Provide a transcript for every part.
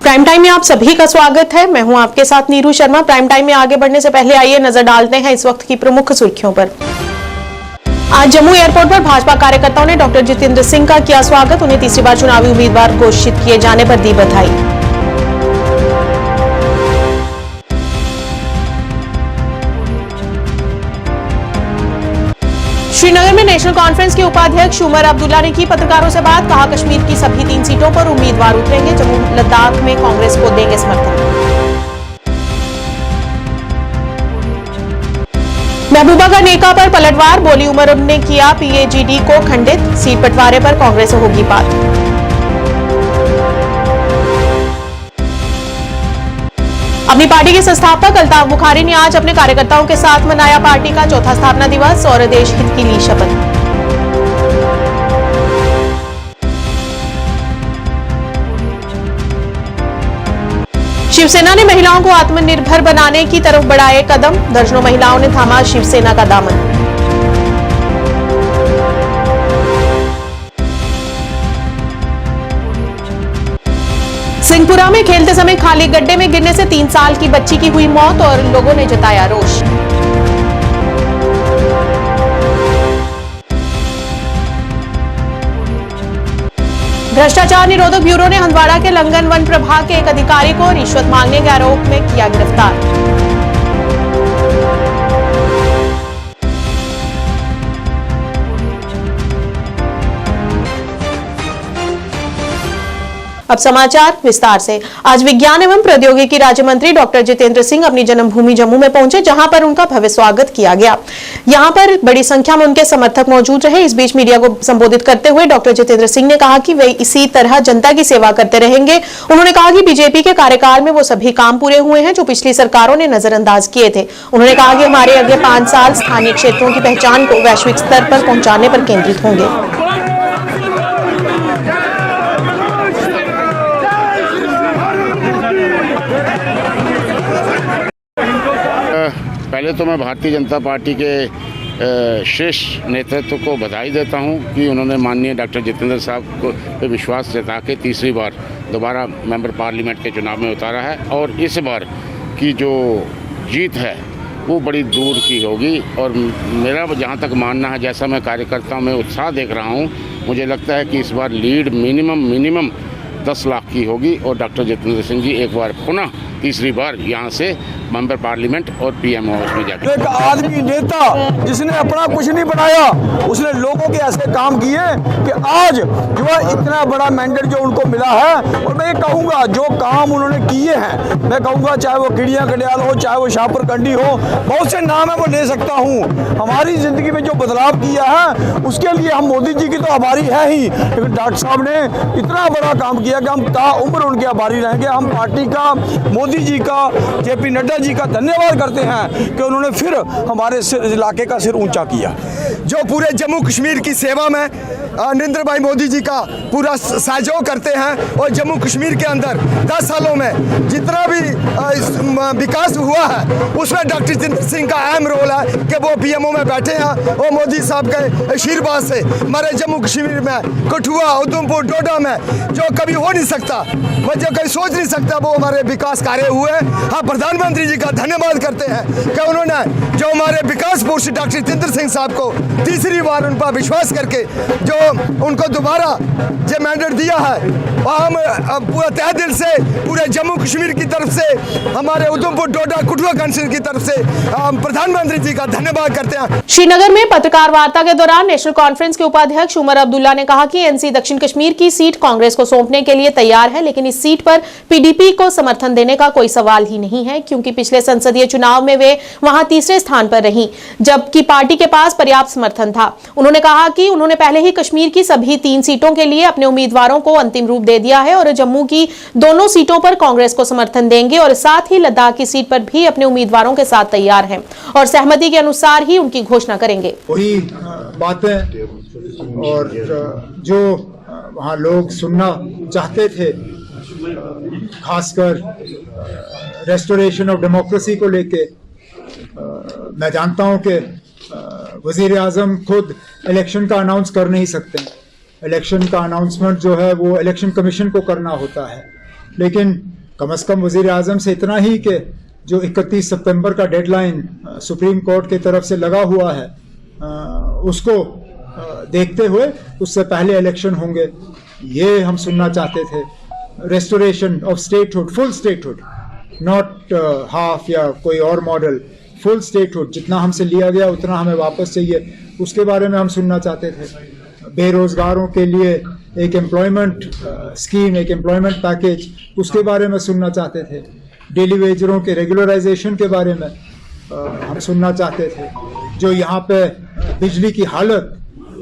Prime time में आप सभी का स्वागत है। मैं हूं आपके साथ नीरू शर्मा। प्राइम टाइम में आगे बढ़ने से पहले आइए नजर डालते हैं इस वक्त की प्रमुख सुर्खियों पर। आज जम्मू एयरपोर्ट पर भाजपा कार्यकर्ताओं ने डॉक्टर जितेंद्र सिंह का किया स्वागत। उन्हें तीसरी बार चुनावी उम्मीदवार घोषित किए जाने पर दी बधाई। श्रीनगर में नेशनल कॉन्फ्रेंस के उपाध्यक्ष उमर अब्दुल्ला ने की पत्रकारों से बात। कहा, कश्मीर की सभी 3 सीटों पर उम्मीदवार उतरेंगे। जम्मू लद्दाख में कांग्रेस को देंगे समर्थन। महबूबा का नेका पर पलटवार। बोली, उमर ने किया पीएजीडी को खंडित। सीट बंटवारे पर कांग्रेस से होगी बात। अपनी पार्टी के संस्थापक अल्ताफ बुखारी ने आज अपने कार्यकर्ताओं के साथ मनाया पार्टी का चौथा स्थापना दिवस और देश हित की ली शपथ। शिवसेना ने महिलाओं को आत्मनिर्भर बनाने की तरफ बढ़ाए कदम। दर्जनों महिलाओं ने थामा शिवसेना का दामन। सिंहपुरा में खेलते समय खाली गड्ढे में गिरने से 3 साल की बच्ची की हुई मौत और लोगों ने जताया रोष। भ्रष्टाचार निरोधक ब्यूरो ने हंदवाड़ा के लंगन वन प्रभाग के एक अधिकारी को रिश्वत मांगने के आरोप में किया गिरफ्तार। अब समाचार विस्तार से। आज विज्ञान एवं प्रौद्योगिकी राज्य मंत्री डॉक्टर जितेंद्र सिंह अपनी जन्मभूमि जम्मू में पहुंचे, जहां पर उनका भव्य स्वागत किया गया। यहां पर बड़ी संख्या में उनके समर्थक मौजूद रहे। इस बीच मीडिया को संबोधित करते हुए डॉक्टर जितेंद्र सिंह ने कहा कि वे इसी तरह जनता की सेवा करते रहेंगे। उन्होंने कहा कि बीजेपी के कार्यकाल में वो सभी काम पूरे हुए हैं जो पिछली सरकारों ने नजरअंदाज किए थे। उन्होंने कहा कि हमारे अगले 5 साल स्थानीय क्षेत्रों की पहचान को वैश्विक स्तर पर पहुंचाने पर केंद्रित होंगे। पहले तो मैं भारतीय जनता पार्टी के श्रेष्ठ नेतृत्व को बधाई देता हूं कि उन्होंने माननीय डॉक्टर जितेंद्र साहब को पे विश्वास जता के तीसरी बार दोबारा मेंबर पार्लियामेंट के चुनाव में उतारा है और इस बार की जो जीत है वो बड़ी दूर की होगी। और मेरा जहां तक मानना है, जैसा मैं कार्यकर्ताओं में उत्साह देख रहा हूं, मुझे लगता है कि इस बार लीड मिनिमम 10 लाख की होगी और डॉक्टर जितेंद्र सिंह जी एक बार पुनः तीसरी बार यहाँ से मेंबर पार्लियामेंट और पीएम हाउस में जाकर एक आदमी नेता जिसने अपना कुछ नहीं बनाया, उसने लोगों के ऐसे काम किए कि आज जो है इतना बड़ा मैंडेट जो उनको मिला है। और मैं ये कहूँगा जो काम उन्होंने किए हैं, मैं कहूँगा चाहे वो किड़िया कडियाल हो, चाहे वो शाहपुर कंडी हो, बहुत से नाम है वो ले सकता हूँ। हमारी ज़िंदगी में जो बदलाव किया है उसके लिए हम मोदी जी की तो आभारी है ही, लेकिन डॉक्टर साहब ने इतना बड़ा काम किया कि हम ताउम्र उनके आभारी रहेंगे। हम पार्टी का, मोदी जी का, जेपी नड्डा जी का धन्यवाद करते हैं कि उन्होंने फिर हमारे इलाके का सिर ऊंचा किया। जो पूरे जम्मू कश्मीर की सेवा में नरेंद्र भाई मोदी जी का पूरा सहयोग करते हैं और जम्मू कश्मीर के अंदर 10 सालों में जितना भी विकास हुआ है उसमें डॉक्टर जितेंद्र सिंह का अहम रोल है कि वो पीएमओ में बैठे हैं और मोदी साहब के आशीर्वाद से हमारे जम्मू कश्मीर में कठुआ, उधमपुर, डोडा में जो कभी हो नहीं सकता, मैं जो कभी सोच नहीं सकता, वो हमारे विकास कार्य हुए। हाँ, प्रधानमंत्री जी का धन्यवाद करते हैं कि उन्होंने जो हमारे विकास पुरुष डॉक्टर जितेंद्र सिंह साहब को तीसरी बार उन पर विश्वास करके जो उनको दोबारा जो मैंडेट दिया है, हम पूरा तहे दिल से पूरे जम्मू कश्मीर की तरफ से, हमारे उधमपुर, डोडा, कठुआ काउंसिल की तरफ से प्रधानमंत्री जी का धन्यवाद करते हैं। श्रीनगर में पत्रकार वार्ता के दौरान नेशनल कॉन्फ्रेंस के उपाध्यक्ष उमर अब्दुल्ला ने कहा कि एनसी दक्षिण कश्मीर की सीट कांग्रेस को सौंपने के लिए तैयार है, लेकिन इस सीट पर पीडीपी को समर्थन देने का कोई सवाल ही नहीं है, क्योंकि पिछले संसदीय चुनाव में वे वहां तीसरे स्थान पर रहीं, जबकि पार्टी के पास पर्याप्त समर्थन था। उन्होंने कहा कि उन्होंने पहले ही कश्मीर की सभी 3 सीटों के लिए अपने उम्मीदवारों को अंतिम रूप दे दिया है और जम्मू की दोनों सीटों पर कांग्रेस को समर्थन देंगे और साथ ही लद्दाख की सीट पर भी अपने उम्मीदवारों के साथ तैयार हैं और सहमति के अनुसार ही उनकी घोषणा करेंगे। वही बातें और जो वहाँ लोग सुनना चाहते थे, खासकर रेस्टोरेशन ऑफ डेमोक्रेसी को लेके, मैं जानता हूँ कि वजीर आजम खुद इलेक्शन का अनाउंस कर नहीं सकते। इलेक्शन का अनाउंसमेंट जो है वो इलेक्शन कमीशन को करना होता है, लेकिन कम से कम वज़ीर आज़म से इतना ही कि जो 31 सितंबर का डेडलाइन सुप्रीम कोर्ट की तरफ से लगा हुआ है उसको देखते हुए उससे पहले इलेक्शन होंगे, ये हम सुनना चाहते थे। Restoration of statehood, full statehood, not half या कोई और मॉडल, फुल स्टेटहुड, जितना हमसे लिया गया उतना हमें वापस चाहिए, उसके बारे में हम सुनना चाहते थे। बेरोज़गारों के लिए एक एम्प्लॉयमेंट स्कीम, एक एम्प्लॉयमेंट पैकेज, उसके बारे में सुनना चाहते थे। डेली वेजरों के रेगुलराइजेशन के बारे में हम सुनना चाहते थे। जो यहाँ पे बिजली की हालत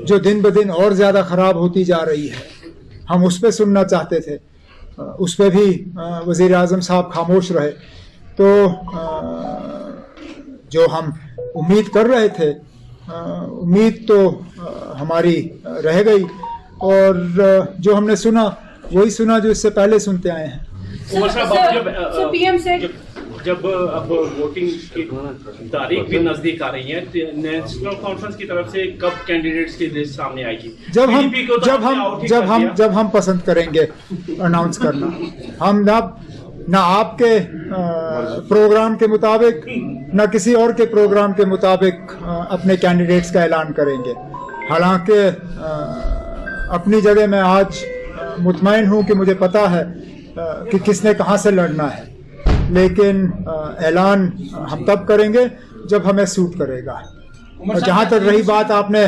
जो दिन ब दिन और ज़्यादा ख़राब होती जा रही है, हम उस पर सुनना चाहते थे। उस पर भी वज़ीर आज़म साहब खामोश रहे। तो जो हम उम्मीद कर रहे थे, उम्मीद तो हमारी रह गई, और जो हमने सुना वही सुना जो इससे पहले सुनते आए हैं। पीएम से जब अब वोटिंग की तारीख भी नजदीक आ रही है, नेशनल कॉन्फ्रेंस की तरफ से कब कैंडिडेट्स की लिस्ट सामने आएगी? जब हम पसंद करेंगे अनाउंस करना। हम ना आपके प्रोग्राम के मुताबिक ना किसी और के प्रोग्राम के मुताबिक अपने कैंडिडेट्स का ऐलान करेंगे। हालांकि अपनी जगह मैं आज मुतमईन हूं कि मुझे पता है कि किसने कहां से लड़ना है, लेकिन ऐलान हम तब करेंगे जब हमें सूट करेगा। और जहां तक रही बात, आपने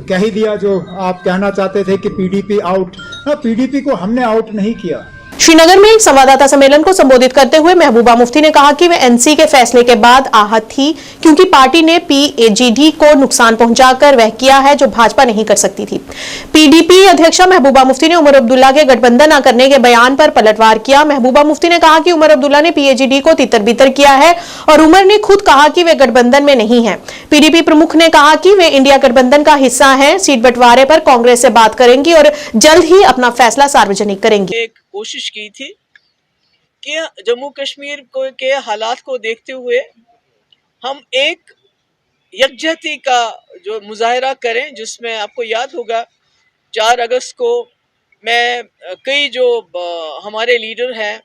कह ही दिया जो आप कहना चाहते थे कि पीडीपी आउट, ना, पीडीपी को हमने आउट नहीं किया। श्रीनगर में एक संवाददाता सम्मेलन को संबोधित करते हुए महबूबा मुफ्ती ने कहा कि वे एनसी के फैसले के बाद आहत थी, क्योंकि पार्टी ने पीएजीडी को नुकसान पहुंचाकर वह किया है जो भाजपा नहीं कर सकती थी। पीडीपी अध्यक्षा महबूबा मुफ्ती ने उमर अब्दुल्ला के गठबंधन न करने के बयान पर पलटवार किया। महबूबा मुफ्ती ने कहा कि उमर अब्दुल्ला ने पीएजीडी को तितर बितर किया है और उमर ने खुद कहा कि वे गठबंधन में नहीं है। पीडीपी प्रमुख ने कहा कि वे इंडिया गठबंधन का हिस्सा है, सीट बंटवारे पर कांग्रेस से बात करेंगी और जल्द ही अपना फैसला सार्वजनिक करेंगी। कोशिश की थी कि जम्मू कश्मीर के हालात को देखते हुए हम एक यकजहती का जो मुजाहरा करें, जिसमें आपको याद होगा 4 अगस्त को मैं कई जो हमारे लीडर हैं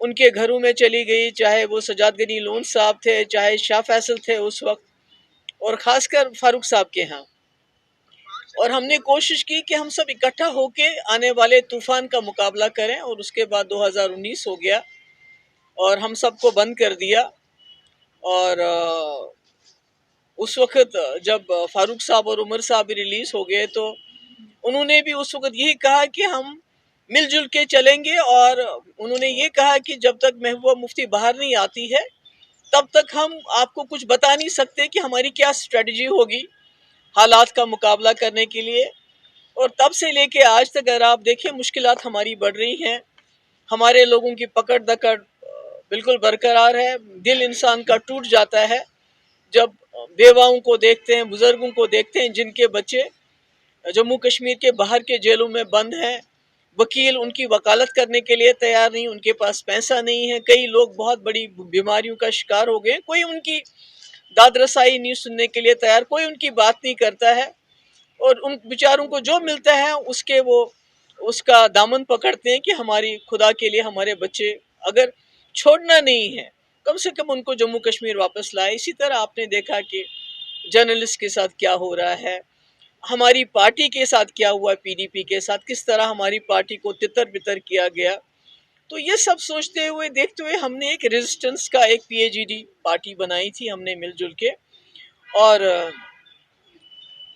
उनके घरों में चली गई, चाहे वो सजाद गनी लोन साहब थे, चाहे शाह फैसल थे उस वक्त, और ख़ासकर फारूक साहब के यहाँ। और हमने कोशिश की कि हम सब इकट्ठा होके आने वाले तूफान का मुकाबला करें, और उसके बाद 2019 हो गया और हम सबको बंद कर दिया। और उस वक़्त जब फारूक साहब और उमर साहब भी रिलीज़ हो गए तो उन्होंने भी उस वक़्त यही कहा कि हम मिलजुल के चलेंगे, और उन्होंने ये कहा कि जब तक महबूबा मुफ्ती बाहर नहीं आती है तब तक हम आपको कुछ बता नहीं सकते कि हमारी क्या स्ट्रेटजी होगी हालात का मुकाबला करने के लिए। और तब से लेके आज तक अगर आप देखें मुश्किलात हमारी बढ़ रही हैं, हमारे लोगों की पकड़ दकड़ बिल्कुल बरकरार है। दिल इंसान का टूट जाता है जब बेवाओं को देखते हैं, बुजुर्गों को देखते हैं जिनके बच्चे जम्मू कश्मीर के बाहर के जेलों में बंद हैं, वकील उनकी वकालत करने के लिए तैयार नहीं, उनके पास पैसा नहीं है, कई लोग बहुत बड़ी बीमारियों का शिकार हो गए, कोई उनकी दाद रसाई नहीं सुनने के लिए तैयार, कोई उनकी बात नहीं करता है, और उन बेचारों को जो मिलता है उसका दामन पकड़ते हैं कि हमारी खुदा के लिए हमारे बच्चे अगर छोड़ना नहीं है कम से कम उनको जम्मू कश्मीर वापस लाए। इसी तरह आपने देखा कि जर्नलिस्ट के साथ क्या हो रहा है, हमारी पार्टी के साथ क्या हुआ, पीडीपी के साथ किस तरह हमारी पार्टी को तितर बितर किया गया। तो ये सब सोचते हुए देखते हुए हमने एक रेजिस्टेंस का एक पीएजीडी पार्टी बनाई थी, हमने मिलजुल के, और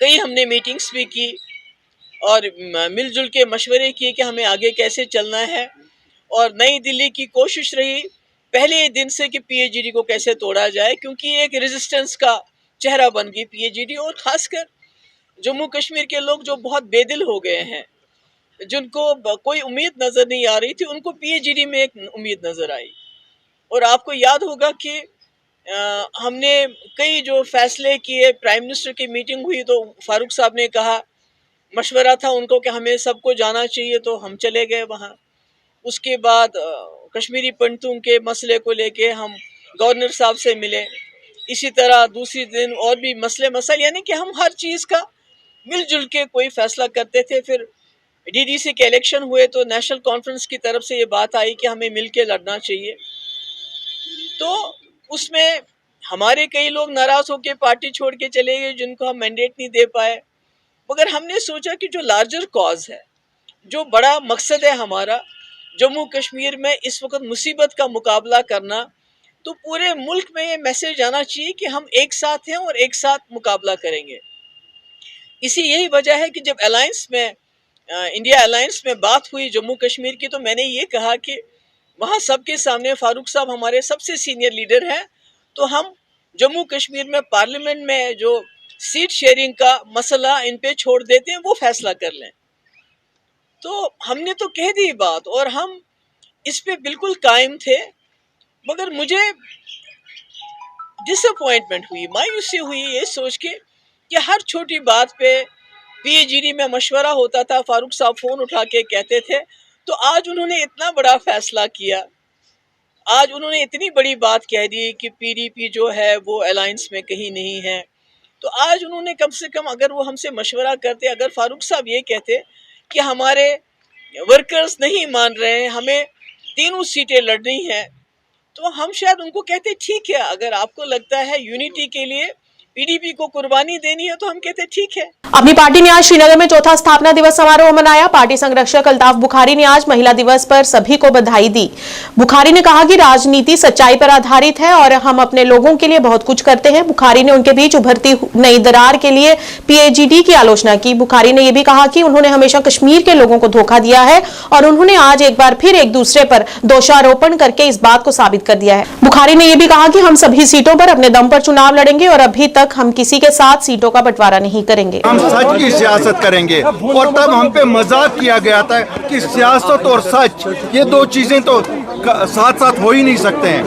कई हमने मीटिंग्स भी की और मिलजुल के मशवरे किए कि हमें आगे कैसे चलना है। और नई दिल्ली की कोशिश रही पहले दिन से कि पीएजीडी को कैसे तोड़ा जाए, क्योंकि एक रेजिस्टेंस का चेहरा बन गई पीएजीडी। और ख़ासकर जम्मू कश्मीर के लोग जो बहुत बेदिल हो गए हैं, जिनको कोई उम्मीद नज़र नहीं आ रही थी, उनको पीएजीडी में एक उम्मीद नज़र आई। और आपको याद होगा कि हमने कई जो फैसले किए, प्राइम मिनिस्टर की मीटिंग हुई तो फारूक साहब ने कहा, मशवरा था उनको कि हमें सबको जाना चाहिए, तो हम चले गए वहाँ। उसके बाद कश्मीरी पंडितों के मसले को लेके हम गवर्नर साहब से मिले, इसी तरह दूसरी दिन और भी मसले मसाइल, यानी कि हम हर चीज़ का मिलजुल के कोई फ़ैसला करते थे। फिर डीडीसी के इलेक्शन हुए तो नेशनल कॉन्फ्रेंस की तरफ से ये बात आई कि हमें मिलके लड़ना चाहिए, तो उसमें हमारे कई लोग नाराज होकर पार्टी छोड़ के चले गए जिनको हम मैंडेट नहीं दे पाए। मगर हमने सोचा कि जो लार्जर कॉज है, जो बड़ा मकसद है हमारा जम्मू कश्मीर में इस वक्त मुसीबत का मुकाबला करना, तो पूरे मुल्क में ये मैसेज आना चाहिए कि हम एक साथ हैं और एक साथ मुकाबला करेंगे। इसी यही वजह है कि जब अलायंस में इंडिया अलायंस में बात हुई जम्मू कश्मीर की, तो मैंने ये कहा कि वहाँ सबके सामने फारूक साहब हमारे सबसे सीनियर लीडर हैं, तो हम जम्मू कश्मीर में पार्लियामेंट में जो सीट शेयरिंग का मसला इन पे छोड़ देते हैं, वो फैसला कर लें। तो हमने तो कह दी बात और हम इस पे बिल्कुल कायम थे। मगर मुझे डिसअपॉइंटमेंट हुई, मायूसी हुई ये सोच के कि हर छोटी बात पे पीएजीडी में मशवरा होता था, फारूक साहब फोन उठा के कहते थे। तो आज उन्होंने इतना बड़ा फैसला किया, आज उन्होंने इतनी बड़ी बात कह दी कि पीडीपी जो है वो अलायंस में कहीं नहीं है। तो आज उन्होंने कम से कम अगर वो हमसे मशवरा करते, अगर फारूक साहब ये कहते कि हमारे वर्कर्स नहीं मान रहे हैं, हमें 3 सीटें लड़नी है, तो हम शायद उनको कहते ठीक है, अगर आपको लगता है यूनिटी के लिए पीडीपी को कुर्बानी देनी है तो हम कहते ठीक है। अपनी पार्टी ने आज श्रीनगर में चौथा स्थापना दिवस समारोह मनाया। पार्टी संरक्षक अल्ताफ बुखारी ने आज महिला दिवस पर सभी को बधाई दी। बुखारी ने कहा कि राजनीति सच्चाई पर आधारित है और हम अपने लोगों के लिए बहुत कुछ करते हैं। बुखारी ने उनके बीच उभरती नई दरार के लिए पीएजीडी की आलोचना की। बुखारी ने यह भी कहा कि उन्होंने हमेशा कश्मीर के लोगों को धोखा दिया है और उन्होंने आज एक बार फिर एक दूसरे पर दोषारोपण करके इस बात को साबित कर दिया है। बुखारी ने यह भी कहा कि हम सभी सीटों पर अपने दम पर चुनाव लड़ेंगे और अभी तक हम किसी के साथ सीटों का बंटवारा नहीं करेंगे। हम सच की सियासत करेंगे। और तब हम पे मजाक किया गया था कि सियासत और सच ये 2 चीजें तो साथ साथ हो ही नहीं सकते हैं।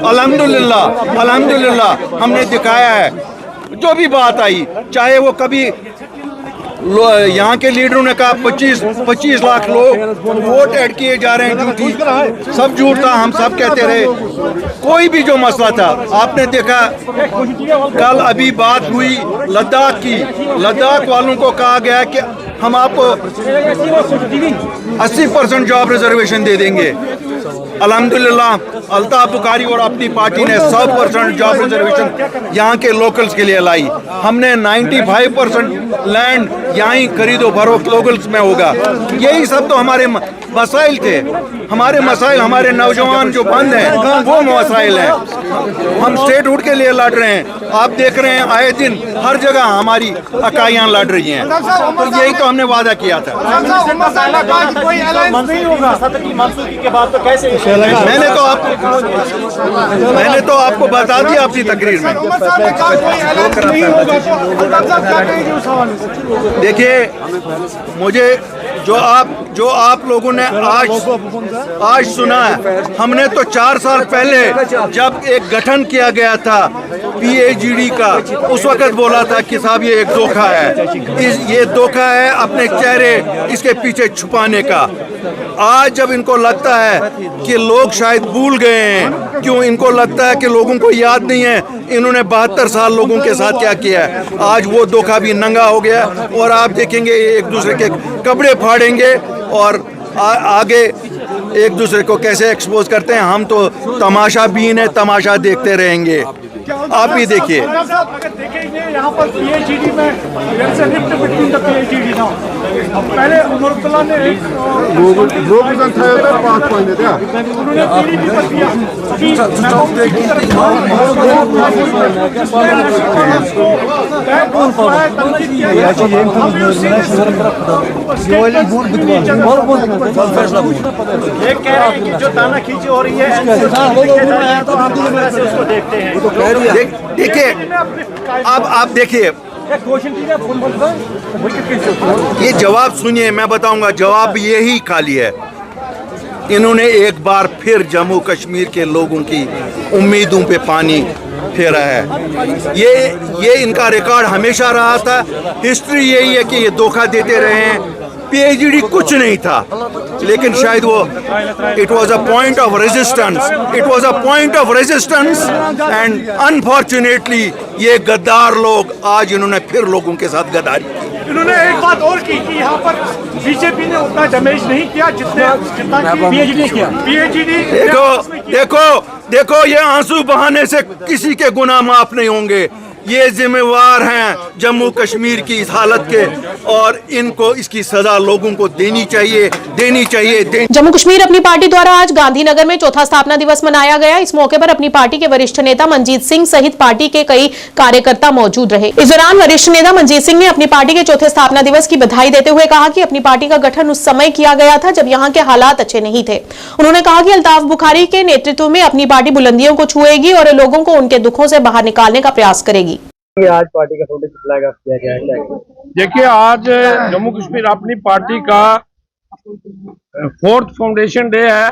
अल्हम्दुलिल्लाह अल्हम्दुलिल्लाह हमने दिखाया है। जो भी बात आई, चाहे वो कभी यहाँ के लीडरों ने कहा 25 लाख लोग वोट ऐड किए जा रहे हैं, झूठी, सब झूठ था, हम सब कहते रहे। कोई भी जो मसला था आपने देखा, कल अभी बात हुई लद्दाख की, लद्दाख वालों को कहा गया कि हम आपको 80% जॉब रिजर्वेशन दे देंगे। अल्हम्दुलिल्लाह अल्ताफ बुखारी और अपनी पार्टी ने 100% जॉब रिजर्वेशन यहाँ के लोकल्स के लिए लाई। हमने 95% लैंड यहाँ खरीदो फरोख्त लोकल्स में होगा। यही सब तो हमारे मसाइल थे। हमारे मसाइल, हमारे नौजवान जो बंद हैं वो मसाइल हैं। हम स्टेटहुड के लिए लड़ रहे हैं। आप देख रहे हैं आए दिन हर जगह हमारी इकाइयाँ लड़ रही हैं। तो यही तो हमने वादा किया था। मैंने तो आपको बता दिया अपनी तकरीर में। देखिए, मुझे जो आप लोगों ने आज सुना है, हमने तो 4 साल पहले जब एक गठन किया गया था पीएजीडी का, उस वक्त बोला था कि साहब ये एक धोखा है, ये धोखा है अपने चेहरे इसके पीछे छुपाने का। आज जब इनको लगता है कि लोग शायद भूल गए हैं, क्यों इनको लगता है कि लोगों को याद नहीं है इन्होंने 72 साल लोगों के साथ क्या किया है, आज वो धोखा भी नंगा हो गया। और आप देखेंगे एक दूसरे के कपड़े फाड़ेंगे और आगे एक दूसरे को कैसे एक्सपोज करते हैं। हम तो तमाशा बीन है, तमाशा देखते रहेंगे। आप ही देखिए, यहाँ पर पीएजीडी में पहले उमरुल्लाह ने जो ताना खींची हो रही है, देखते हैं। देखिए, अब आप देखिए, ये जवाब सुनिए, मैं बताऊंगा जवाब यही खाली है। इन्होंने एक बार फिर जम्मू कश्मीर के लोगों की उम्मीदों पे पानी फेरा है। ये इनका रिकॉर्ड हमेशा रहा था। हिस्ट्री यही है कि ये धोखा देते रहे हैं। पीएचडी कुछ नहीं था, लेकिन शायद वो it was a point of resistance, it was a point of resistance and unfortunately ये गद्दार लोग आज इन्होंने फिर लोगों के साथ गद्दारी की। इन्होंने एक बात और की कि यहाँ पर बीजेपी ने उतना डैमेज नहीं किया जितना पीएचडी किया। पीएचडी देखो ये आंसू बहाने से किसी के गुनाह माफ नहीं होंगे। ये जिम्मेवार हैं जम्मू कश्मीर की इस हालत के, और इनको इसकी सजा लोगों को देनी चाहिए। जम्मू कश्मीर अपनी पार्टी द्वारा आज गांधीनगर में चौथा स्थापना दिवस मनाया गया। इस मौके पर अपनी पार्टी के वरिष्ठ नेता मनजीत सिंह सहित पार्टी के कई कार्यकर्ता मौजूद रहे। इस दौरान वरिष्ठ नेता मनजीत सिंह ने अपनी पार्टी के चौथे स्थापना दिवस की बधाई देते हुए कहा कि अपनी पार्टी का गठन उस समय किया गया था जब यहाँ के हालात अच्छे नहीं थे। उन्होंने कहा कि अल्ताफ बुखारी के नेतृत्व में अपनी पार्टी बुलंदियों को छुएगी और लोगों को उनके दुखों से बाहर निकालने का प्रयास करेगी। आज पार्टी का फाउंडेशन फ्लैग ऑफ किया गया है। देखिए, आज जम्मू कश्मीर अपनी पार्टी का 4th फाउंडेशन डे है।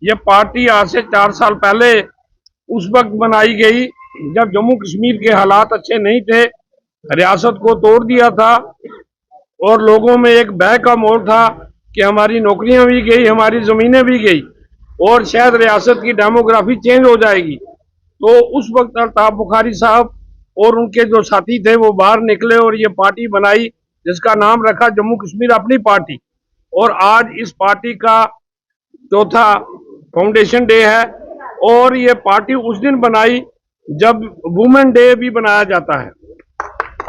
ये पार्टी आज से 4 साल पहले उस वक्त बनाई गई जब जम्मू कश्मीर के हालात अच्छे नहीं थे, रियासत को तोड़ दिया था और लोगों में एक भय का माहौल था कि हमारी नौकरियां भी गई, हमारी जमीनें भी गई और शायद रियासत की डेमोग्राफी चेंज हो जाएगी। तो उस वक्त अल्ताफ बुखारी साहब और उनके जो साथी थे वो बाहर निकले और ये पार्टी बनाई जिसका नाम रखा जम्मू कश्मीर अपनी पार्टी। और आज इस पार्टी का चौथा फाउंडेशन डे है और ये पार्टी उस दिन बनाई जब वुमेन डे भी बनाया जाता है।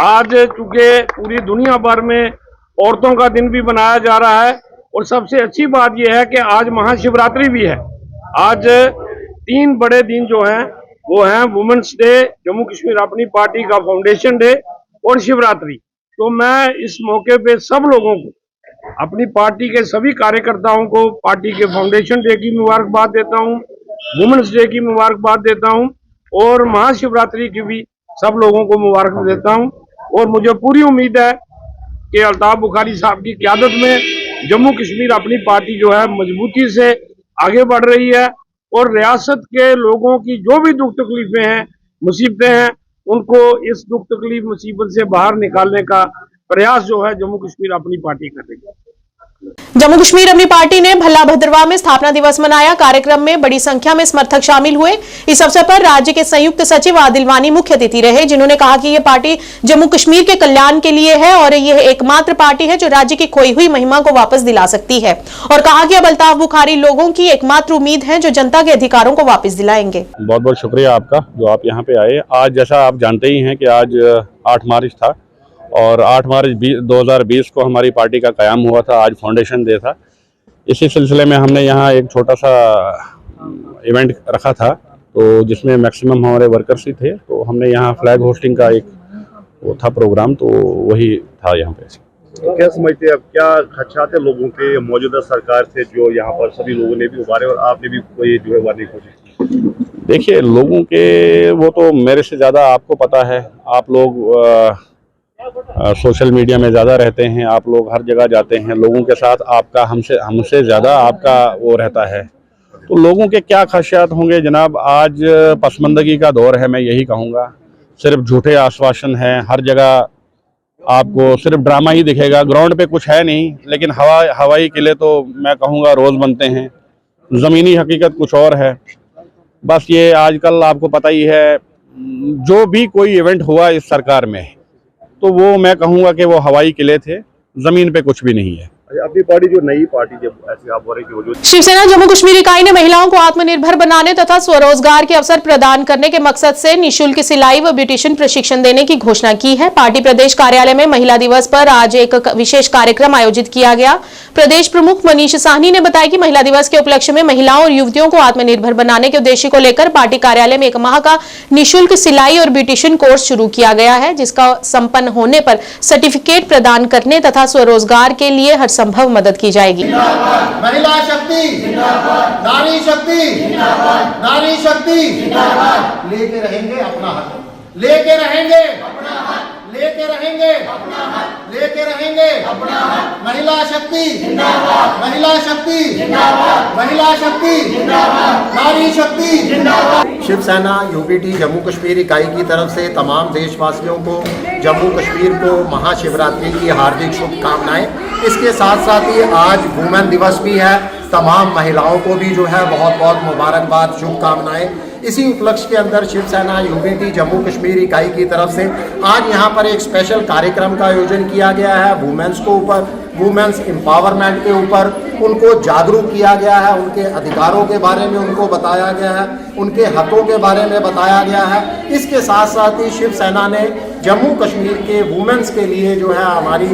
आज चूंकि पूरी दुनिया भर में औरतों का दिन भी बनाया जा रहा है और सबसे अच्छी बात यह है कि आज महाशिवरात्रि भी है। आज 3 बड़े दिन जो हैं वो हैं वुमेन्स डे, जम्मू कश्मीर अपनी पार्टी का फाउंडेशन डे और शिवरात्रि। तो मैं इस मौके पे सब लोगों को, अपनी पार्टी के सभी कार्यकर्ताओं को पार्टी के फाउंडेशन डे की मुबारकबाद देता हूं, वुमेन्स डे की मुबारकबाद देता हूं और महाशिवरात्रि की भी सब लोगों को मुबारक देता हूं। और मुझे पूरी उम्मीद है कि अल्ताफ बुखारी साहब की क़यादत में जम्मू कश्मीर अपनी पार्टी जो है मजबूती से आगे बढ़ रही है और रियासत के लोगों की जो भी दुख तकलीफें हैं, मुसीबतें हैं, उनको इस दुख तकलीफ मुसीबत से बाहर निकालने का प्रयास जो है जम्मू कश्मीर अपनी पार्टी कर रही है। जम्मू कश्मीर अपनी पार्टी ने भल्ला भद्रवाह में स्थापना दिवस मनाया। कार्यक्रम में बड़ी संख्या में समर्थक शामिल हुए। इस अवसर पर राज्य के संयुक्त सचिव आदिल वानी मुख्य अतिथि रहे, जिन्होंने कहा कि यह पार्टी जम्मू कश्मीर के कल्याण के लिए है और यह एकमात्र पार्टी है जो राज्य की खोई हुई महिमा को वापस दिला सकती है। और कहा कि अब अल्ताफ बुखारी लोगों की एकमात्र उम्मीद है जो जनता के अधिकारों को वापस दिलाएंगे। बहुत बहुत शुक्रिया आपका जो आप यहाँ पे आए। आज जैसा आप जानते ही हैं कि आज 8 मार्च था और 8 मार्च 2020 को हमारी पार्टी का क़याम हुआ था। आज फाउंडेशन डे था। इसी सिलसिले में हमने यहाँ एक छोटा सा इवेंट रखा था तो जिसमें मैक्सिमम हमारे वर्कर्स ही थे। तो हमने यहाँ फ्लैग होस्टिंग का एक वो था प्रोग्राम, तो वही था यहाँ पे। तो क्या समझते हैं अब, क्या खदशात है लोगों के मौजूदा सरकार से जो यहाँ पर सभी लोगों ने भी उभारे और आपने भी कोई जो है उभारने की कोशिश की? देखिए, लोगों के वो तो मेरे से ज़्यादा आपको पता है। आप लोग सोशल मीडिया में ज़्यादा रहते हैं, आप लोग हर जगह जाते हैं, लोगों के साथ आपका हमसे ज़्यादा आपका वो रहता है। तो लोगों के क्या खदशात होंगे जनाब। आज पसमंदगी का दौर है, मैं यही कहूँगा। सिर्फ झूठे आश्वासन हैं, हर जगह आपको सिर्फ ड्रामा ही दिखेगा, ग्राउंड पे कुछ है नहीं। लेकिन हवाई किले तो मैं कहूँगा रोज़ बनते हैं, ज़मीनी हकीकत कुछ और है। बस ये आजकल आपको पता ही है, जो भी कोई इवेंट हुआ इस सरकार में तो वो मैं कहूँगा कि वो हवाई किले थे, ज़मीन पे कुछ भी नहीं है। अपनी पार्टी जो नई पार्टी जब ऐसे आप बोल रहे कि वजूद शिवसेना जम्मू कश्मीर इकाई ने महिलाओं को आत्मनिर्भर बनाने तथा स्वरोजगार के अवसर प्रदान करने के मकसद से निःशुल्क सिलाई व ब्यूटिशियन प्रशिक्षण देने की घोषणा की है। पार्टी प्रदेश कार्यालय में महिला दिवस पर आज एक विशेष कार्यक्रम आयोजित किया गया। प्रदेश प्रमुख मनीष साहनी ने बताया कि महिला दिवस के उपलक्ष्य में महिलाओं और युवतियों को आत्मनिर्भर बनाने के उद्देश्य को लेकर पार्टी कार्यालय में 1 माह का निःशुल्क सिलाई और ब्यूटिशियन कोर्स शुरू किया गया है, जिसका संपन्न होने पर सर्टिफिकेट प्रदान करने तथा स्वरोजगार के लिए हर संभव मदद की जाएगी। महिला शक्ति जिंदाबाद, नारी शक्ति जिंदाबाद, नारी शक्ति जिंदाबाद। लेके रहेंगे अपना हक, लेके रहेंगे अपना हक, लेके रहेंगे अपना हक, लेके रहेंगे अपना हक। महिला शक्ति जिंदाबाद, महिला शक्ति जिंदाबाद, महिला शक्ति जिंदाबाद, नारी शक्ति जिंदाबाद। शिवसेना यूपीटी जम्मू कश्मीर इकाई की तरफ से तमाम देशवासियों को जम्मू कश्मीर को महाशिवरात्रि की हार्दिक शुभकामनाएं। इसके साथ साथ ही आज वुमेन दिवस भी है, तमाम महिलाओं को भी जो है बहुत बहुत मुबारकबाद, शुभकामनाएं। इसी उपलक्ष्य के अंदर शिवसेना यूपीटी जम्मू कश्मीर इकाई की तरफ से आज यहाँ पर एक स्पेशल कार्यक्रम का आयोजन किया गया है। वुमेन्स को ऊपर, वुमेन्स एम्पावरमेंट के ऊपर उनको जागरूक किया गया है, उनके अधिकारों के बारे में उनको बताया गया है, उनके हकों के बारे में बताया गया है। इसके साथ साथ ही शिवसेना ने जम्मू कश्मीर के वुमेन्स के लिए जो है, हमारी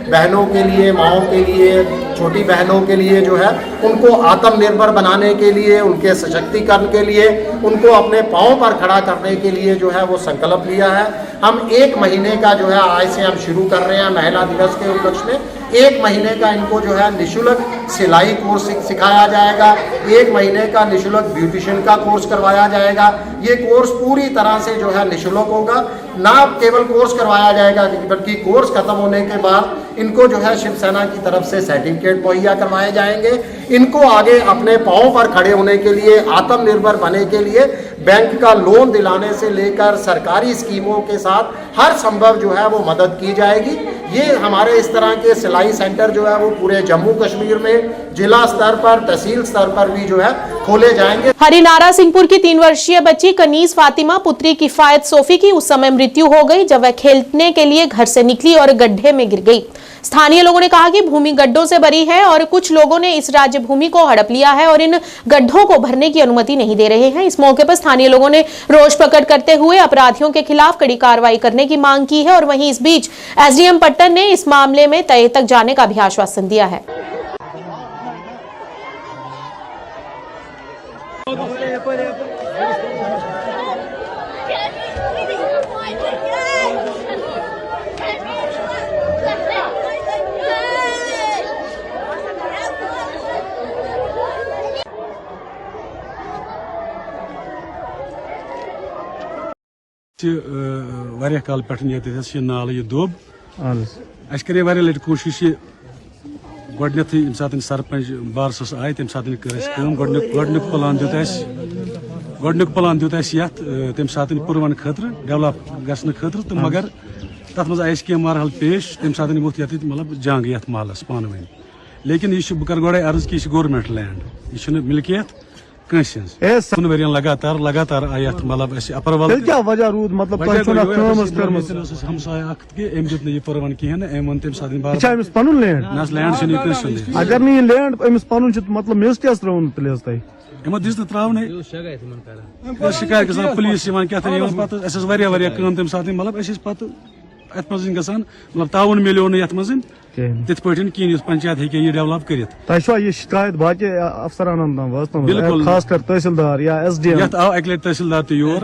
बहनों के लिए, माओं के लिए, छोटी बहनों के लिए जो है, उनको आत्मनिर्भर बनाने के लिए, उनके सशक्तिकरण के लिए, उनको अपने पाँव पर खड़ा करने के लिए जो है वो संकल्प लिया है। हम 1 महीने का जो है आज से हम शुरू कर रहे हैं महिला दिवस के उपलक्ष्य में। 1 महीने का इनको जो है निःशुल्क सिलाई कोर्स सिखाया जाएगा, 1 महीने का निःशुल्क ब्यूटिशियन का कोर्स करवाया जाएगा। ये कोर्स पूरी तरह से जो है निःशुल्क होगा, ना केवल कोर्स करवाया जाएगा बल्कि कोर्स खत्म होने के बाद इनको जो है शिवसेना की तरफ से सर्टिफिकेट मुहैया करवाए जाएंगे। इनको आगे अपने पाँव पर खड़े होने के लिए, आत्मनिर्भर बनने के लिए बैंक का लोन दिलाने से लेकर सरकारी स्कीमों के साथ हर संभव जो है वो मदद की जाएगी। ये हमारे इस तरह के सिलाई सेंटर जो है वो पूरे जम्मू कश्मीर में जिला स्तर पर, तहसील स्तर पर भी जो है खोले जाएंगे। हरिनारा सिंहपुर की 3 वर्षीय बच्ची कनीज फातिमा पुत्री किफायत सोफी की उस समय मृत्यु हो गई जब वह खेलने के लिए घर से निकली और गड्ढे में गिर गई। स्थानीय लोगों ने कहा कि भूमि गड्ढों से भरी है और कुछ लोगों ने इस राज्य भूमि को हड़प लिया है और इन गड्ढों को भरने की अनुमति नहीं दे रहे हैं। इस मौके पर स्थानीय लोगों ने रोष प्रकट करते हुए अपराधियों के खिलाफ कड़ी कार्रवाई करने की मांग की है और वहीं इस बीच एसडीएम पट्टन ने इस मामले में तय तक जाने का भी आश्वासन दिया है। वारिया काल पे नाल यह दोब अस करे वारिया लट कोशिश गोडनेथ यम सात सरपंच बारस आये तम सात गोडनुक प्लान दित तम सात पुरवन खतर डेवलप गसन खतर तो मगर तथ मज आयस कह मरहल पेश तम सात वो मतलब जंग ये महलस पान वन। लेकिन यह बह कर गोड़े अर्ज कि गवर्नमेंट लैंड, यह मिलकियत कंसन वन लगातार आये मतलब अपरवल वजह रूद मतलब हमसाय अम दित यह पुरवन कहें अम वन तम सात लैंड अगर नहीं लैंड अमिस पन मतलब मेज क्या त्रोन प्लेस तह यमो दिस त्रावने शिकायत गसान पुलिस क्या पे तम सात मतलब अत मज गसान मतलब ताउन मिलो ना मज तिथ पे कह पंचायत हे यह डेवलप कर शिकायत बाकी अफसरान बिल्कुल खास कर तहसीलदार या एसडीएम ये आव अक लट तहसीलदार तोर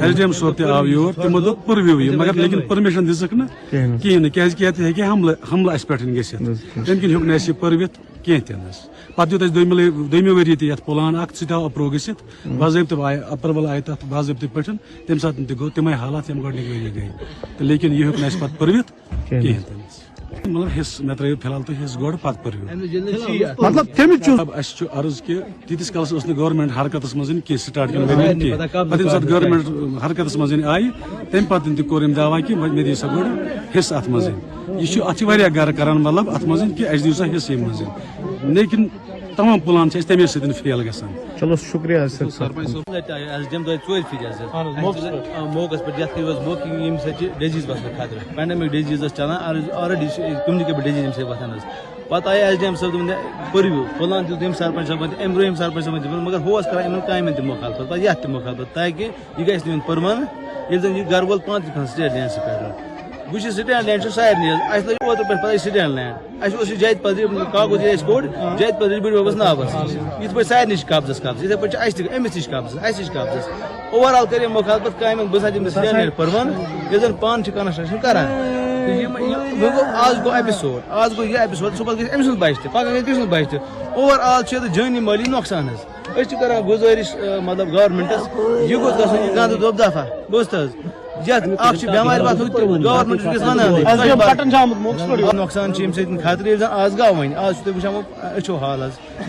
एसडीएम सोर तव योर तमो दोप पुरव्यू मगर लेकिन परमिशन दिसक ना कहें क्या हमला अस पे तम कन हे पुरवित कह पे दुत दोमे वरी तथ प्लान सह अप्रूव गसित बाज़ाब्त आए अप्रवल आए तथ बाज़ाब्त पे तम सात गो तम हालात यम गोडनिक वरी गई लेकिन यह हे पुरवित कहें मतलब हिस्स मे त्रो फिलहाल तो हिस्स गोड़ पत पुरव्यू मतलब अर्ज कि तीस कलस गवर्नमेंट हरकत मज कह स्टार्ट पे गवर्नमेंट हरकत मज आई तम पे कोर दावा कि मे दी सा गोड़ हिस्स अत मज यह गर कर मतलब अत मज कि अस दिव सा हिस्स मज लेकिन तमाम प्लान तमे सत फेल गसान। चलो शुक्रिया मौकस पे डिजीज बस खतरे पैंडमिक डिजीज चलान ऑलरेडी कम्युनिकेबल डिजीज वथान पे आए एसडीएम सब पुरव्यू प्लान तम सरपंच सब अम ब्रोम सरपंच सब मगर होस कर कामें मुखालफत पे ये मुखालफत ताकि यह गि पुरवन ये गर वोल पान स्टेट लैंड पे वो स्टैंड लैंड सारे लगे ओतर पे पता स्टैंड लैंड अस जद पदर कागज कोड़ जद पदर बस नाबस ये पे सारे नश कब्जस इथे पे अमिस नश कब्जस कब्जस ओवरऑल कर मुखालफत काम बस स्टैंड पुरवन ये पान कंस्ट्रक्शन करान आज गो एपिसोड आज गो यह एपिसोड सुबह अमिस बच पगह गई बच ओवरऑल जानी माली नुकसान कर गुजारिश मतलब गवर्नमेंटस यह गोस गंद दोब दफा बुझ बेमार गवर्नमेंट नुकसान खतरे आज गो वन आज वो अच्छो हाल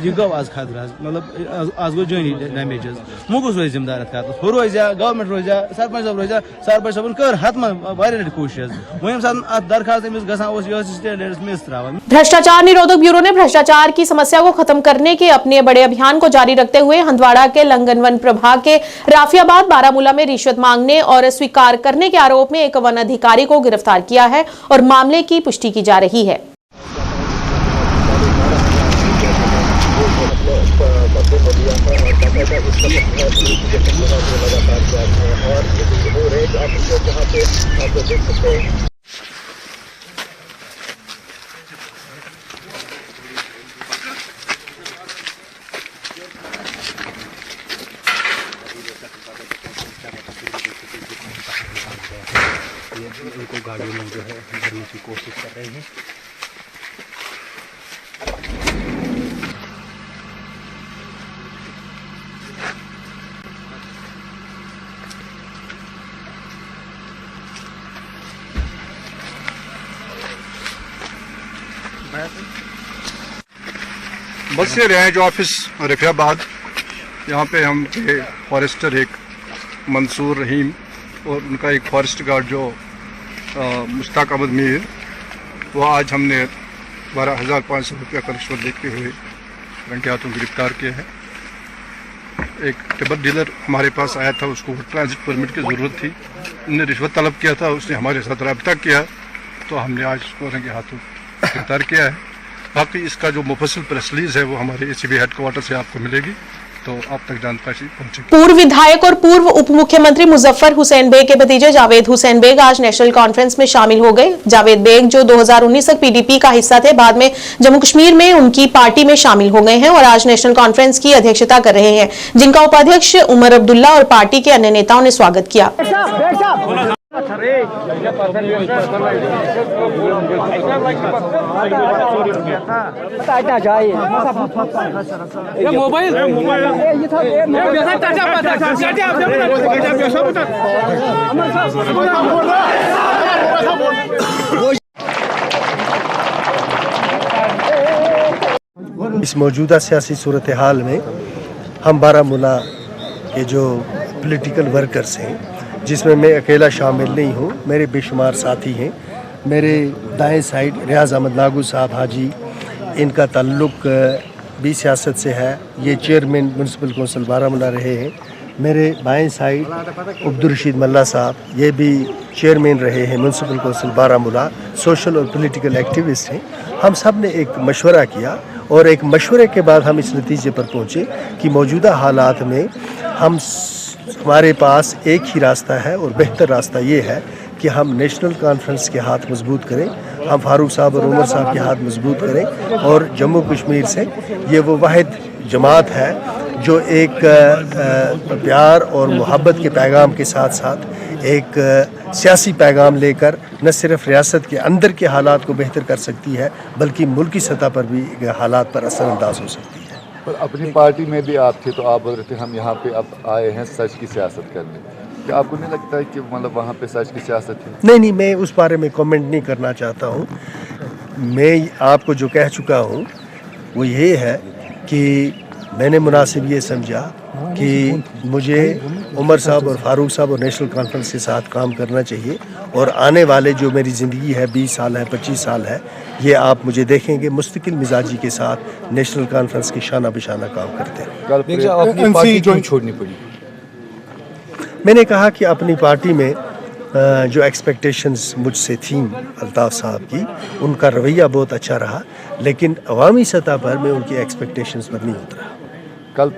यह गो आज खतरे मतलब आज गो जानी डैमेज वो गोस रोज जिम्मेदार खतरे who rose government rose sarpanch साहब रोज सरपंच साहब कर हतमा वारिया लटि कोशिश वो दरखास्त अमिस स्टैंडर्ड्स में त्रा। भ्रष्टाचार निरोधक ब्यूरो ने भ्रष्टाचार की समस्या को खत्म करने के अपने बड़े अभियान को जारी रखते हुए हंदवाड़ा के लंगन वन प्रभाग के राफियाबाद बारामूला में रिश्वत मांगने और स्वीकार करने के आरोप में एक वन अधिकारी को गिरफ्तार किया है और मामले की पुष्टि की जा रही है। उनको गाड़ियों में जो है भरने की कोशिश कर रहे हैं। मत्स्य रेंज ऑफिस रफियाबाद, यहाँ पे हम फॉरेस्टर एक मंसूर रहीम और उनका एक फॉरेस्ट गार्ड जो मुश्ताक अहमद मीर, वो आज हमने 12,500 रुपये का रिश्वत देते हुए रंगे हाथों गिरफ्तार किया है। एक टिबर डीलर हमारे पास आया था, उसको ट्रांजिट परमिट की ज़रूरत थी, उन्होंने रिश्वत तलब किया था, उसने हमारे साथ रब्ता किया तो हमने आज उसको रंगे हाथों गिरफ्तार किया है। बाकी इसका जो मुफस्सिल प्रेस रिलीज है वो हमारे ACB हेडक्वार्टर से आपको मिलेगी, तो आप तक जानकारी पहुंचेगी। पूर्व विधायक और पूर्व उप मुख्यमंत्री मुजफ्फर हुसैन बेग के भतीजे जावेद हुसैन बेग आज नेशनल कॉन्फ्रेंस में शामिल हो गए। जावेद बेग जो 2019 तक PDP का हिस्सा थे, बाद में जम्मू कश्मीर में उनकी पार्टी में शामिल हो गए हैं और आज नेशनल कॉन्फ्रेंस की अध्यक्षता कर रहे हैं, जिनका उपाध्यक्ष उमर अब्दुल्ला और पार्टी के अन्य नेताओं ने स्वागत किया। इस मौजूदा सियासी सूरत हाल में हम बारामूला के जो पॉलिटिकल वर्कर्स हैं, जिसमें मैं अकेला शामिल नहीं हूँ, मेरे बेशुमार साथी हैं। मेरे दाएं साइड रियाज अहमद नागू साहब हाजी, इनका ताल्लुक़ भी सियासत से है, ये चेयरमैन म्यूनसिपल कौंसिल बारामूला रहे हैं। मेरे बाएं साइड अब्दुल रशीद मल्ला साहब, ये भी चेयरमैन रहे हैं म्यूनसिपल कौंसिल बारामूला, सोशल और पॉलिटिकल एक्टिविस्ट हैं। हम सब ने एक मशवरा किया और एक मशवरे के बाद हम इस नतीजे पर पहुँचे कि मौजूदा हालात में हमारे पास एक ही रास्ता है और बेहतर रास्ता ये है कि हम नेशनल कॉन्फ्रेंस के हाथ मजबूत करें, हम फारूक साहब और उमर साहब के हाथ मजबूत करें और जम्मू कश्मीर से ये वो वाहिद जमात है जो एक प्यार और मोहब्बत के पैगाम के साथ साथ एक सियासी पैगाम लेकर न सिर्फ रियासत के अंदर के हालात को बेहतर कर सकती है, बल्कि मुल्की सतह पर भी हालात पर असरअंदाज हो सकती है। पर अपनी पार्टी में भी आप थे, तो आप बोल रहे थे हम यहाँ पे अब आए हैं सच की सियासत करने, क्या आपको नहीं लगता है कि मतलब वहाँ पे सच की सियासत है? नहीं, मैं उस बारे में कमेंट नहीं करना चाहता हूँ। मैं आपको जो कह चुका हूँ वो ये है कि मैंने मुनासिब ये समझा कि मुझे उमर साहब और फारूक साहब और नेशनल कॉन्फ्रेंस के साथ काम करना चाहिए और आने वाले जो मेरी ज़िंदगी है 20 साल है 25 साल है, ये आप मुझे देखेंगे मुस्तकिल मिजाजी के साथ नेशनल कॉन्फ्रेंस के शाना बिशाना काम करते हैं। अपनी पार्टी क्यों छोड़नी पड़ी? मैंने कहा कि अपनी पार्टी में जो एक्सपेक्टेशंस मुझसे थी अल्ताफ़ साहब की, उनका रवैया बहुत अच्छा रहा, लेकिन अवामी सतह पर मैं उनकी एक्सपेक्टेशंस पर नहीं उतरा। कल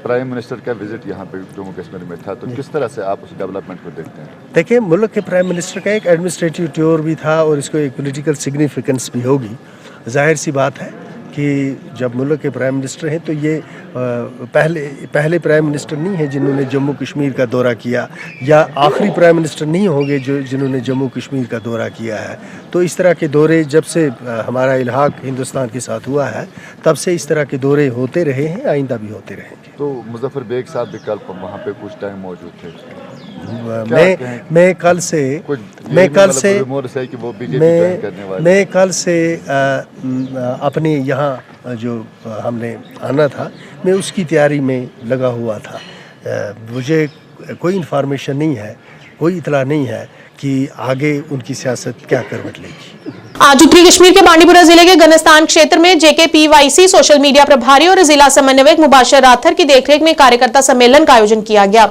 प्राइम मिनिस्टर का विजिट यहाँ पे जम्मू कश्मीर में था, तो किस तरह से आप उस डेवलपमेंट को देखते हैं? देखिए, मुल्क के प्राइम मिनिस्टर का एक एडमिनिस्ट्रेटिव टूर भी था और इसको एक पॉलिटिकल सिग्निफिकेंस भी होगी। जाहिर सी बात है कि जब मुल्क के प्राइम मिनिस्टर हैं तो ये पहले प्राइम मिनिस्टर नहीं है जिन्होंने जम्मू कश्मीर का दौरा किया, या आखिरी प्राइम मिनिस्टर नहीं होंगे जिन्होंने जम्मू कश्मीर का दौरा किया है। तो इस तरह के दौरे जब से हमारा इल्हाक हिंदुस्तान के साथ हुआ है, तब से इस तरह के दौरे होते रहे हैं, आइंदा भी होते रहेंगे। तो मुजफ्फर बेग साहब भी कल वहाँ पे कुछ टाइम मौजूद थे। मैं कल से अपने यहाँ जो हमने आना था, मैं उसकी तैयारी में लगा हुआ था। मुझे कोई इन्फॉर्मेशन नहीं है, कोई इतला नहीं है कि आगे उनकी सियासत क्या करवट लेगी। आज उत्तरी कश्मीर के बांडीपुरा जिले के गनस्तान क्षेत्र में JKPYC सोशल मीडिया प्रभारी और जिला समन्वयक मुबाशर राथर की देखरेख में कार्यकर्ता सम्मेलन का आयोजन किया गया।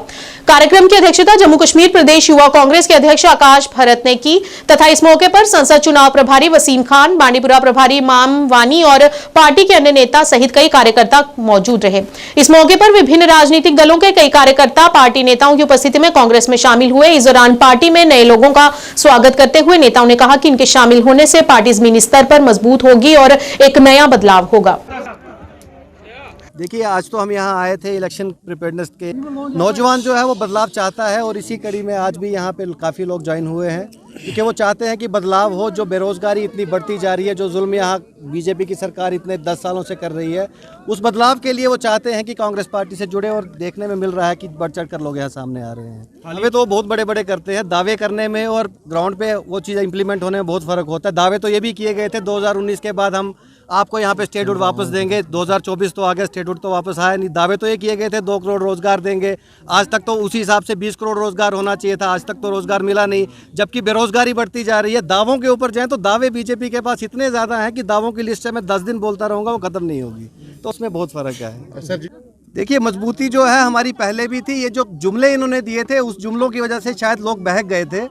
कार्यक्रम की अध्यक्षता जम्मू कश्मीर प्रदेश युवा कांग्रेस के अध्यक्ष आकाश भरत ने की तथा इस मौके पर संसद चुनाव प्रभारी वसीम खान, बांडीपुरा प्रभारी इमाम वानी और पार्टी के अन्य नेता सहित कई कार्यकर्ता मौजूद रहे। इस मौके पर विभिन्न राजनीतिक दलों के कई कार्यकर्ता पार्टी नेताओं की उपस्थिति में कांग्रेस में शामिल हुए। इस दौरान पार्टी में नए लोगों का स्वागत करते हुए नेताओं ने कहा कि इनके शामिल होने से पार्टी जमीनी स्तर पर मजबूत होगी और एक नया बदलाव होगा। देखिए, आज तो हम यहाँ आए थे इलेक्शन प्रिपेयर्डनेस के, नौजवान जो है वो बदलाव चाहता है और इसी कड़ी में आज भी यहाँ पे काफ़ी लोग ज्वाइन हुए हैं क्योंकि वो चाहते हैं कि बदलाव हो। जो बेरोज़गारी इतनी बढ़ती जा रही है, जो जुल्म यहाँ बीजेपी की सरकार इतने 10 सालों से कर रही है, उस बदलाव के लिए वो चाहते हैं कि कांग्रेस पार्टी से जुड़े और देखने में मिल रहा है कि बढ़ चढ़ कर लोग यहाँ सामने आ रहे हैं। हमें तो वो बहुत बड़े बड़े करते हैं, दावे करने में और ग्राउंड पे वो चीज़ें इंप्लीमेंट होने में बहुत फ़र्क होता है। दावे तो ये भी किए गए थे 2019 के बाद हम आपको यहाँ पे स्टेटहुड वापस देंगे, 2024 तो आ गया, स्टेटहुड तो वापस आया नहीं। दावे तो ये किए गए थे 2 करोड़ रोजगार देंगे, आज तक तो उसी हिसाब से 20 करोड़ रोजगार होना चाहिए था, आज तक तो रोजगार मिला नहीं, जबकि बेरोजगारी बढ़ती जा रही है। दावों के ऊपर जाएं तो दावे बीजेपी के पास इतने ज़्यादा हैं कि दावों की लिस्ट से मैं 10 दिन बोलता रहूँगा, वो खत्म नहीं होगी। तो उसमें बहुत फ़र्क है। देखिए, मजबूती जो है हमारी पहले भी थी। ये जो जुमले इन्होंने दिए थे, उस जुमलों की वजह से शायद लोग बहक गए थे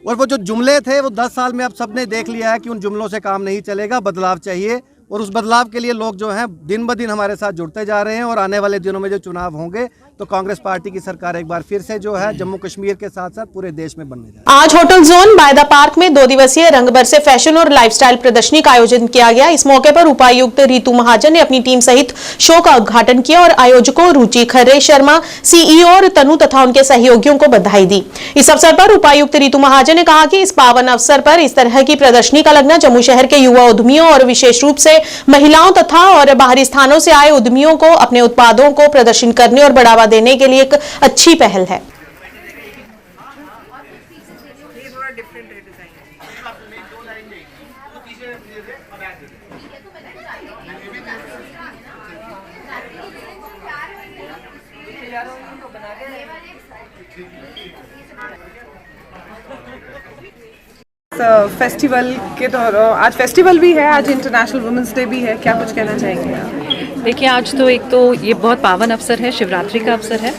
और वो जो जुमले थे वो 10 साल में अब सबने देख लिया है कि उन जुमलों से काम नहीं चलेगा, बदलाव चाहिए। और उस बदलाव के लिए लोग जो हैं दिन ब दिन हमारे साथ जुड़ते जा रहे हैं और आने वाले दिनों में जो चुनाव होंगे तो कांग्रेस पार्टी की सरकार एक बार फिर से जो है जम्मू कश्मीर के साथ साथ पूरे देश में बनने जा रही है। आज होटल जोन बायदा पार्क में 2 दिवसीय रंग बरसे फैशन और लाइफस्टाइल प्रदर्शनी का आयोजन किया गया। इस मौके पर उपायुक्त रितु महाजन ने अपनी टीम सहित शो का उद्घाटन किया और आयोजकों रुचि खर्रे शर्मा, CEO और तनु तथा उनके सहयोगियों को बधाई दी। इस अवसर पर उपायुक्त रितु महाजन ने कहा कि इस पावन अवसर पर इस तरह की प्रदर्शनी का लगना जम्मू शहर के युवा उद्यमियों और विशेष रूप से महिलाओं तथा और बाहरी स्थानों से आए उद्यमियों को अपने उत्पादों को प्रदर्शन करने और बढ़ावा देने के लिए एक अच्छी पहल है। फेस्टिवल के आज फेस्टिवल भी है, आज इंटरनेशनल वुमेंस डे भी है, क्या कुछ कहना चाहेंगे आप? देखिए, आज तो एक तो ये बहुत पावन अवसर है, शिवरात्रि का अवसर है,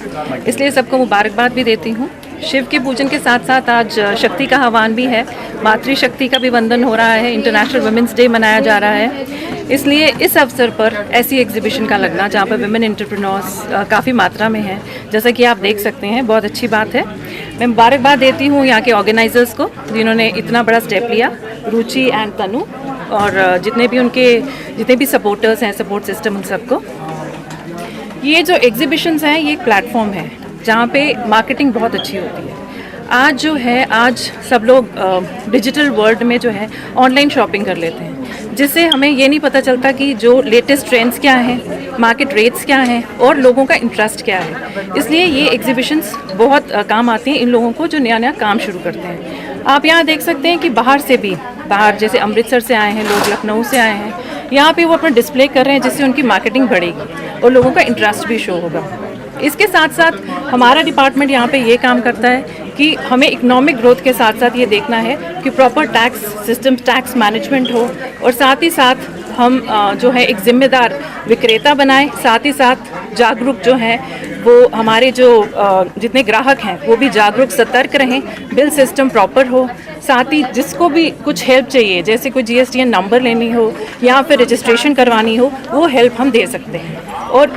इसलिए सबको मुबारकबाद भी देती हूँ। शिव के पूजन के साथ साथ आज शक्ति का आह्वान भी है, मातृशक्ति का भी वंदन हो रहा है, इंटरनेशनल वुमेंस डे मनाया जा रहा है, इसलिए इस अवसर पर ऐसी एग्जीबिशन का लगना जहाँ पर विमेन एंटरप्रेन्योर्स काफ़ी मात्रा में हैं, जैसा कि आप देख सकते हैं, बहुत अच्छी बात है। मैं मुबारकबाद देती हूँ यहाँ के ऑर्गेनाइजर्स को जिन्होंने इतना बड़ा स्टेप लिया, रुचि एंड तनु और जितने भी सपोर्टर्स हैं, सपोर्ट सिस्टम, उन सबको। ये जो एग्जीबिशंस हैं ये एक प्लेटफॉर्म है जहाँ पे मार्केटिंग बहुत अच्छी होती है। आज जो है, आज सब लोग डिजिटल वर्ल्ड में जो है ऑनलाइन शॉपिंग कर लेते हैं, जिससे हमें ये नहीं पता चलता कि जो लेटेस्ट ट्रेंड्स क्या हैं, मार्केट रेट्स क्या हैं और लोगों का इंटरेस्ट क्या है। इसलिए ये एग्जीबिशंस बहुत काम आती हैं इन लोगों को जो नया नया काम शुरू करते हैं। आप यहाँ देख सकते हैं कि बाहर से भी, बाहर जैसे अमृतसर से आए हैं लोग, लखनऊ से आए हैं, यहाँ पे वो अपना डिस्प्ले कर रहे हैं जिससे उनकी मार्केटिंग बढ़ेगी और लोगों का इंटरेस्ट भी शो होगा। इसके साथ साथ हमारा डिपार्टमेंट यहाँ पे ये काम करता है कि हमें इकोनॉमिक ग्रोथ के साथ साथ ये देखना है कि proper tax system, tax management हो और साथ ही साथ हम जो है एक जिम्मेदार विक्रेता बनाएं, साथ ही साथ जागरूक जो है वो हमारे जो जितने ग्राहक हैं वो भी जागरूक सतर्क रहें, बिल सिस्टम प्रॉपर हो, साथ ही जिसको भी कुछ हेल्प चाहिए जैसे कोई GSTN नंबर लेनी हो या फिर रजिस्ट्रेशन करवानी हो वो हेल्प हम दे सकते हैं। और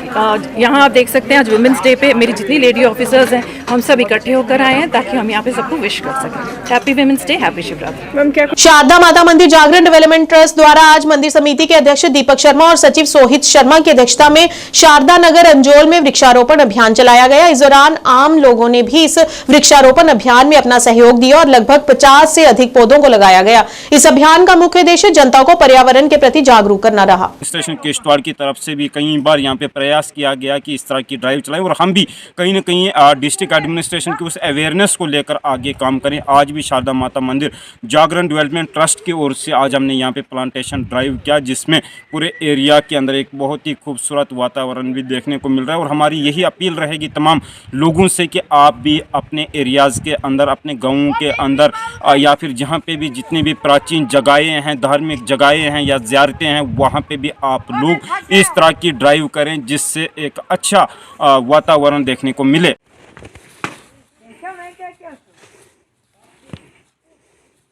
यहाँ आप देख सकते हैं आज वुमेंस डे पे मेरी जितनी लेडी ऑफिसर्स हैं हम सब इकट्ठे होकर आए हैं ताकि हम यहाँ पे सबको विश कर सकें। Happy women's day, happy Shivratri. Sharda माता मंदिर जागरण डेवलपमेंट ट्रस्ट द्वारा आज मंदिर समिति के अध्यक्ष दीपक शर्मा और सचिव सोहित शर्मा की अध्यक्षता में शारदा नगर अंजोल में वृक्षारोपण अभियान चलाया गया। इस दौरान आम लोगों ने भी इस वृक्षारोपण अभियान में अपना सहयोग दिया और लगभग 50 से अधिक पौधों को लगाया गया। इस अभियान का मुख्य उद्देश्य जनता को पर्यावरण के प्रति जागरूक करना रहा। स्टेशन किश्तवाड़ की तरफ से भी कई बार यहाँ पे प्रयास किया गया कि इस तरह की ड्राइव चलाएं और हम भी कहीं न कहीं डिस्ट्रिक्ट एडमिनिस्ट्रेशन की उस अवेयरनेस को लेकर आगे काम करें। आज भी शारदा माता मंदिर जागरण डेवलपमेंट ट्रस्ट की ओर से आज हमने यहाँ पे प्लांटेशन ड्राइव किया, जिसमें पूरे एरिया के अंदर एक बहुत ही खूबसूरत वातावरण भी देखने को मिल रहा है। और हमारी यही अपील रहेगी तमाम लोगों से कि आप भी अपने एरियाज़ के अंदर, अपने गाँवों के अंदर या फिर जहाँ पे भी जितनी भी प्राचीन जगहें हैं, धार्मिक जगहें हैं या ज़ियारतें हैं, वहाँ पे भी आप लोग इस तरह की ड्राइव करें, जिससे एक अच्छा वातावरण देखने को मिले।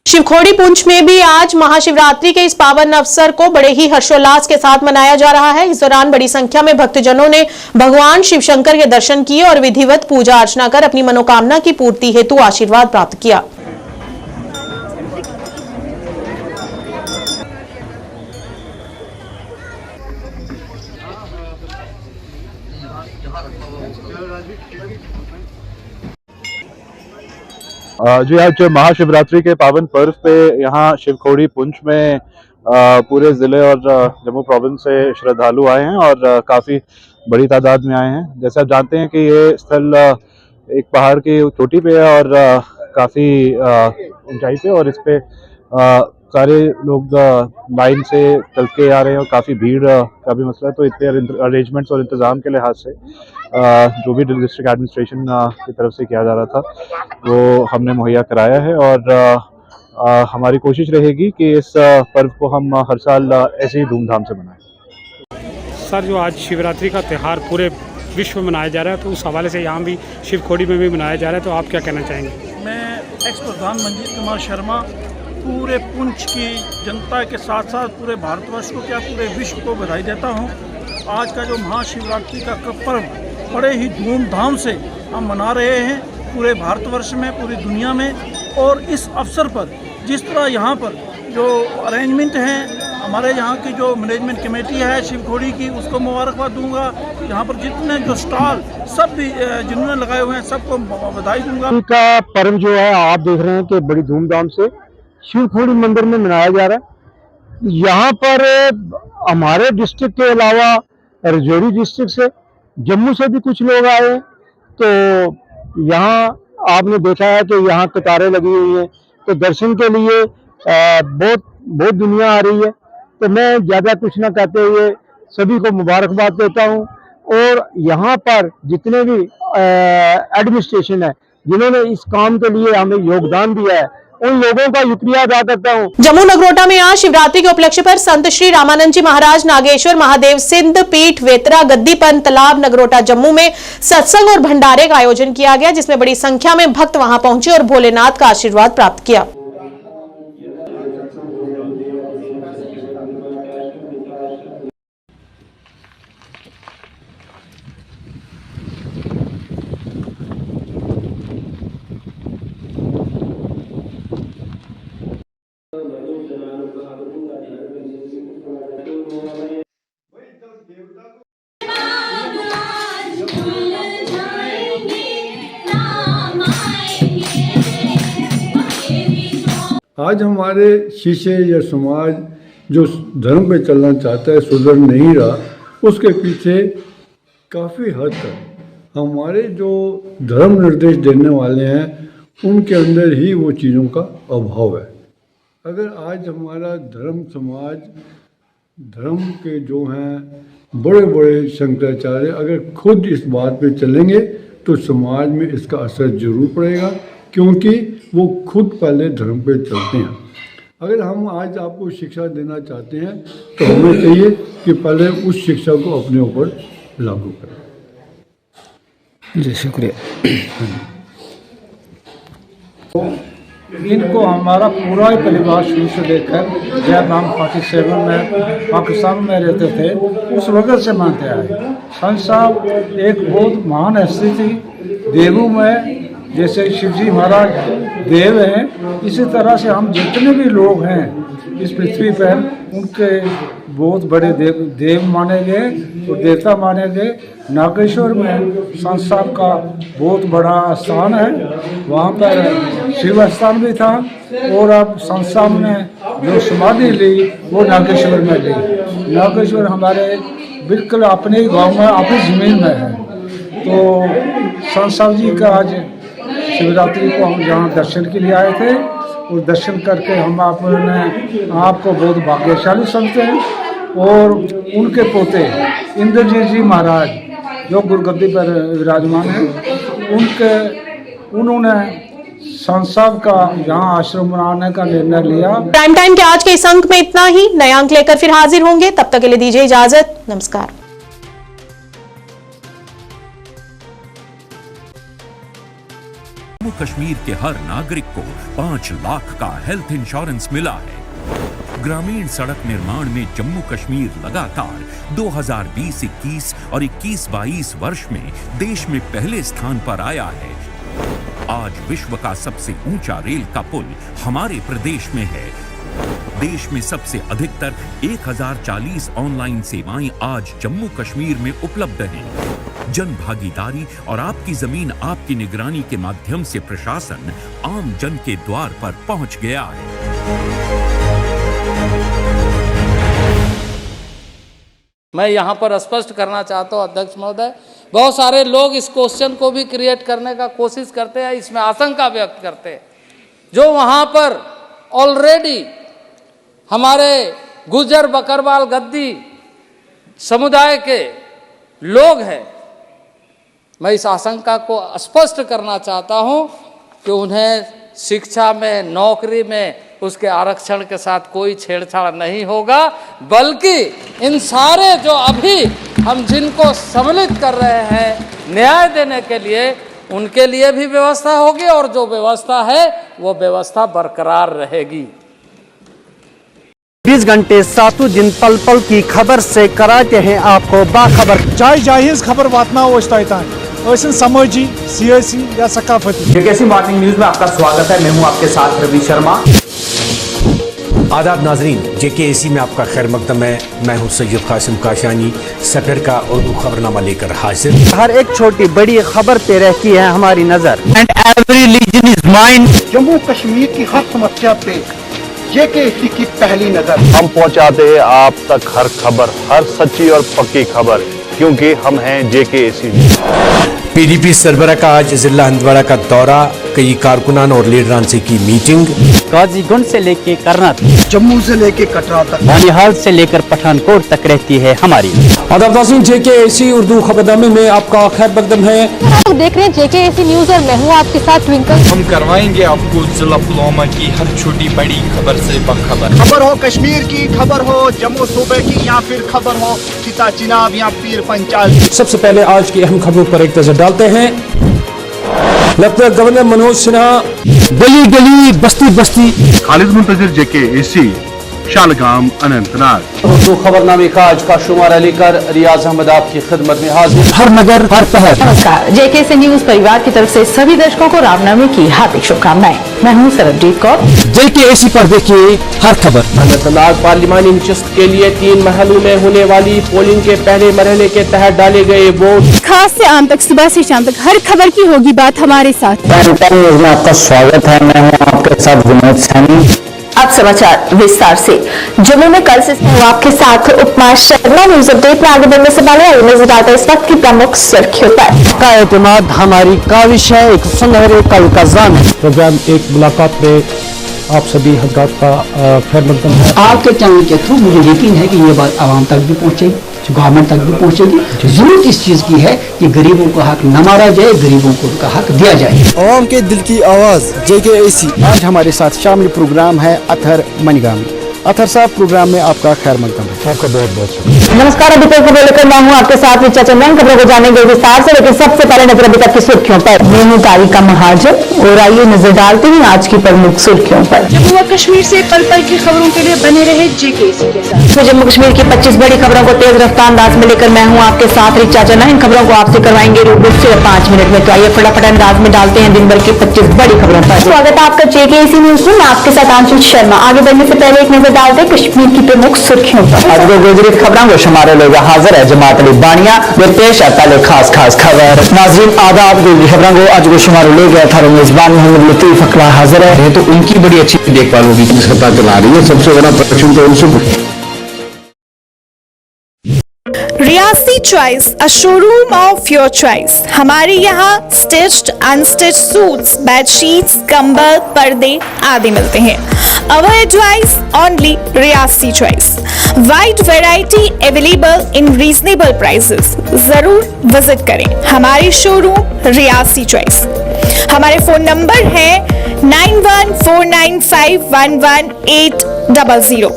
शिवखोड़ी पुंछ में भी आज महाशिवरात्रि के इस पावन अवसर को बड़े ही हर्षोल्लास के साथ मनाया जा रहा है। इस दौरान बड़ी संख्या में भक्तजनों ने भगवान शिव शंकर के दर्शन किए और विधिवत पूजा अर्चना कर अपनी मनोकामना की पूर्ति हेतु आशीर्वाद प्राप्त किया। जी आज महाशिवरात्रि के पावन पर्व पे यहाँ शिवखोड़ी पुंछ में पूरे ज़िले और जम्मू प्रोविंस से श्रद्धालु आए हैं और काफ़ी बड़ी तादाद में आए हैं। जैसे आप जानते हैं कि ये स्थल एक पहाड़ की चोटी पे है और काफ़ी ऊंचाई पे, और इस पे सारे लोग लाइन से चल के आ रहे हैं और काफ़ी भीड़ का भी मसला है। तो इतने अरेंजमेंट्स और इंतज़ाम के लिहाज से जो भी डिस्ट्रिक्ट एडमिनिस्ट्रेशन की तरफ से किया जा रहा था वो हमने मुहैया कराया है और हमारी कोशिश रहेगी कि इस पर्व को हम हर साल ऐसे ही धूमधाम से मनाएं। सर, जो आज शिवरात्रि का त्यौहार पूरे विश्व में मनाया जा रहा है, तो उस हवाले से यहाँ भी शिवखोड़ी में भी मनाया जा रहा है, तो आप क्या कहना चाहेंगे? मैं एक्स प्रधान मंजीत कुमार शर्मा पूरे पुंछ की जनता के साथ साथ पूरे भारतवर्ष को, क्या पूरे विश्व को बधाई देता हूँ। आज का जो महाशिवरात्रि का पर्व बड़े ही धूमधाम से हम मना रहे हैं पूरे भारतवर्ष में, पूरी दुनिया में। और इस अवसर पर जिस तरह यहाँ पर जो अरेंजमेंट हैं, हमारे यहाँ की जो मैनेजमेंट कमेटी है शिवखोड़ी की, उसको मुबारकबाद दूंगा। यहाँ पर जितने जो स्टॉल सब भी जिन्होंने लगाए हुए हैं सबको बधाई दूंगा। का पर्व जो है आप देख रहे हैं कि बड़ी धूमधाम से शिवखोड़ी मंदिर में मनाया जा रहा है। यहाँ पर हमारे डिस्ट्रिक्ट के अलावा राजौरी डिस्ट्रिक्ट से, जम्मू से भी कुछ लोग आए हैं। तो यहाँ आपने देखा है कि यहाँ कतारें लगी हुई हैं, तो दर्शन के लिए बहुत दुनिया आ रही है। तो मैं ज़्यादा कुछ ना कहते हुए सभी को मुबारकबाद देता हूँ। और यहाँ पर जितने भी एडमिनिस्ट्रेशन है जिन्होंने इस काम के लिए हमें योगदान दिया है, उन लोगों का शुक्रिया अदा करता हूँ। जम्मू नगरोटा में आज शिवरात्रि के उपलक्ष्य पर संत श्री रामानंद जी महाराज नागेश्वर महादेव सिंध पीठ वेतरा गद्दीपन तालाब नगरोटा जम्मू में सत्संग और भंडारे का आयोजन किया गया, जिसमें बड़ी संख्या में भक्त वहां पहुंचे और भोलेनाथ का आशीर्वाद प्राप्त किया। आज हमारे शीशे या समाज जो धर्म पे चलना चाहता है, सुधर नहीं रहा, उसके पीछे काफ़ी हद तक हमारे जो धर्म निर्देश देने वाले हैं उनके अंदर ही वो चीज़ों का अभाव है। अगर आज हमारा धर्म समाज, धर्म के जो हैं बड़े बड़े शंकराचार्य अगर खुद इस बात पे चलेंगे तो समाज में इसका असर जरूर पड़ेगा, क्योंकि वो खुद पहले धर्म पे चलते हैं। अगर हम आज आपको शिक्षा देना चाहते हैं तो हमें चाहिए कि पहले उस शिक्षा को अपने ऊपर लागू करें। जी शुक्रिया। इनको हमारा पूरा ही परिवार शुरू से लेकर जब हम 47 में पाकिस्तान में रहते थे उस वक्त से मानते आए। संत साहब एक बहुत महान हस्ती थी। देवों में जैसे शिवजी महाराज देव हैं, इसी तरह से हम जितने भी लोग हैं इस पृथ्वी पर उनके बहुत बड़े देव माने गए और देवता माने गए। नागेश्वर में संत साहब का बहुत बड़ा स्थान है, वहाँ पर शिव स्थान भी था और अब संत साहब ने जो समाधि ली वो नागेश्वर में ली। नागेश्वर हमारे बिल्कुल अपने गांव में, अपनी ज़मीन में है। तो संत साहब जी का आज शिवरात्रि को हम यहाँ दर्शन के लिए आए थे और दर्शन करके हम अपने आपको बहुत भाग्यशाली समझते हैं। और उनके पोते इंद्रजीत जी महाराज जो गुरगद्दी पर विराजमान हैं, उन्होंने संत साहब का यहाँ आश्रम बनाने का निर्णय लिया। टाइम के आज के इस अंक में इतना ही। नए अंक लेकर फिर हाजिर होंगे, तब तक के लिए दीजिए इजाजत। नमस्कार। जम्मू कश्मीर के हर नागरिक को 5 लाख का हेल्थ इंश्योरेंस मिला है। ग्रामीण सड़क निर्माण में जम्मू कश्मीर लगातार 2020-21 और 21-22 वर्ष में देश में पहले स्थान पर आया है। आज विश्व का सबसे ऊंचा रेल का पुल हमारे प्रदेश में है। देश में सबसे अधिकतर 1040 ऑनलाइन सेवाएं आज जम्मू कश्मीर में उपलब्ध हैं। जन भागीदारी और आपकी जमीन आपकी निगरानी के माध्यम से प्रशासन आम जन के द्वार पर पहुंच गया है। मैं यहाँ पर स्पष्ट करना चाहता हूँ अध्यक्ष महोदय, बहुत सारे लोग इस क्वेश्चन को भी क्रिएट करने का कोशिश करते हैं, इसमें आशंका व्यक्त करते हैं। जो वहाँ पर ऑलरेडी हमारे गुर्जर बकरवाल गद्दी समुदाय के लोग हैं, मैं इस आशंका को स्पष्ट करना चाहता हूँ कि उन्हें शिक्षा में, नौकरी में उसके आरक्षण के साथ कोई छेड़छाड़ नहीं होगा, बल्कि इन सारे जो अभी हम जिनको सम्मिलित कर रहे हैं न्याय देने के लिए, उनके लिए भी व्यवस्था होगी और जो व्यवस्था है वो व्यवस्था बरकरार रहेगी। 20 घंटे सातों दिन पल पल की खबर से कराते हैं आपको बाखबर। जायज खबर वातना समाजी, सियासी या सकाफती। जेकेसी मॉर्निंग न्यूज में आपका स्वागत है। मैं हूं आपके साथ रवि शर्मा। आदाब नाजरीन, जेकेएसी में आपका खैर मकदम है। मैं हूं सैयद कासिम काशानी, सफर का उर्दू खबरनामा लेकर हाजिर। हर एक छोटी बड़ी खबर पे रहती है हमारी नजर। And every reason is mind. Jammu Kashmir की हर समस्या पे जेकेएसी की पहली नजर। हम पहुंचाते हैं आप तक हर खबर, हर सच्ची और पक्की खबर, क्योंकि हम हैं जेकेएसी। पीडीपी सरबराह का आज जिला हंदवाड़ा का दौरा, कई कारकुनान और लीडरान से की मीटिंग। गाजीगुंड से लेके करनाल, जम्मू से लेके कटरा तक, बनिहाल से लेकर पठानकोट तक रहती है हमारी। आदाब नाज़रीन, जेकेएसी उर्दू खबरनामे में आपका खैर मकदम है। आप देख रहे हैं जेकेएसी न्यूज और मैं हूँ आपके साथ ट्विंकल। हम करवाएंगे आपको जिला पुलवामा की हर छोटी बड़ी खबर से बाखबर। खबर हो कश्मीर की, खबर हो जम्मू सूबे की, या फिर खबर हो चिता चिनाब या पीर पंचाल। सबसे पहले आज की अहम खबरों पर एक नजर डालते हैं। लेफ्टिनेंट गवर्नर मनोज सिन्हा गली गली बस्ती बस्ती। खालिद मुंतजिर, जेकेएसी, शालगाम, अनंतनाग। उर्दू खबरनामे का आज का शुमारा लेकर रियाज अहमद आपकी खिदमत में हाजिर। हर नगर हर पहर। नमस्कार, जेकेएसी न्यूज परिवार की तरफ से सभी दर्शकों को रामनवमी की हार्दिक शुभकामनाएं। मैं हूँ सरबजीत कौर। जेकेएसी पर देखिए हर खबर। अनंतनाग पार्लिमानी नशिस्त के लिए 3 महलों में होने वाली पोलिंग के पहले मरहले के तहत डाले गए वोट। खास से आम तक, सुबह से शाम तक हर खबर की होगी बात हमारे साथ। न्यूज में आपका स्वागत है। मैं हूँ आपके साथ विनोद सैनी। अब समाचार विस्तार से। जम्मू में कल से आपके साथ उपमा शर्मा। न्यूज अपडेट में आगे बढ़ने से पहले नजर डालते हैं इस वक्त की प्रमुख सुर्खियों पर। का एतमाद हमारी काविश है, एक सुनहरे कल का जान है। प्रोग्राम एक मुलाकात में आप सभी हजरात का खैर मकदम है। आपके चैनल के थ्रू मुझे यकीन है कि ये बात आवाम तक भी पहुँचेगी, गवर्नमेंट तक भी पहुँचेगी। जरूरत इस चीज़ की है कि गरीबों को हक न मारा जाए, गरीबों को उनका हक दिया जाए। आवाम के दिल की आवाज़ जेकेएसी। आज हमारे साथ शामिल प्रोग्राम है अथर मनीगामी। अथर साहब, प्रोग्राम में आपका खैर मकदम है। आपका बहुत बहुत शुक्रिया। नमस्कार, अभी तक खबर लेकर मैं हूँ आपके साथ रिचा चंदन। खबरों को जानेंगे विस्तार से, लेकिन सबसे पहले नजर अभी तक की सुर्खियों पर। मैं तारिका महाजन और आइए नजर डालते हैं आज की प्रमुख सुर्खियों पर। जम्मू व कश्मीर से पल पल की खबरों के लिए बने रहे जेकेएसी के साथ। जम्मू कश्मीर की 25 बड़ी खबरों को तेज रफ्तार अंदाज में लेकर मैं हूँ आपके साथ रिचा चंदन। इन खबरों को आपसे करवाएंगे रूबरू से 5 मिनट में। तो आइए फटाफट अंदाज में डालते हैं दिन भर की 25 बड़ी खबरों पर। स्वागत है आपका जेकेएसी न्यूज में, मैं आपके साथ आंचल शर्मा। आगे बढ़ने से पहले एक नजर नजर डालते कश्मीर की प्रमुख सुर्खियों पर। आज गुजरी खबरों को शुमारे लोग हाजिर है जमात अली बानिया वे पेश है पहले खास खबर। नाज़रीन आदाब, गुजरी खबरों को आज को शुमारे ले गया था मेजबान मोहम्मद लतीफ अकला हाजिर है। तो उनकी बड़ी अच्छी देखभाल होगी, पता चला रही है। सबसे बड़ा प्रश्न तो उनसे Reasi choice, a showroom of your choice. हमारे यहाँ स्टिच्ड अनस्टिच्ड सूट्स, बेडशीट्स, कंबल, पर्दे आदि मिलते हैं। Our advice only Reasi choice. Wide variety available in reasonable prices. जरूर विजिट करें हमारी शोरूम रियासी चॉइस। हमारे फोन नंबर है 9149511800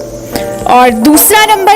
और दूसरा नंबर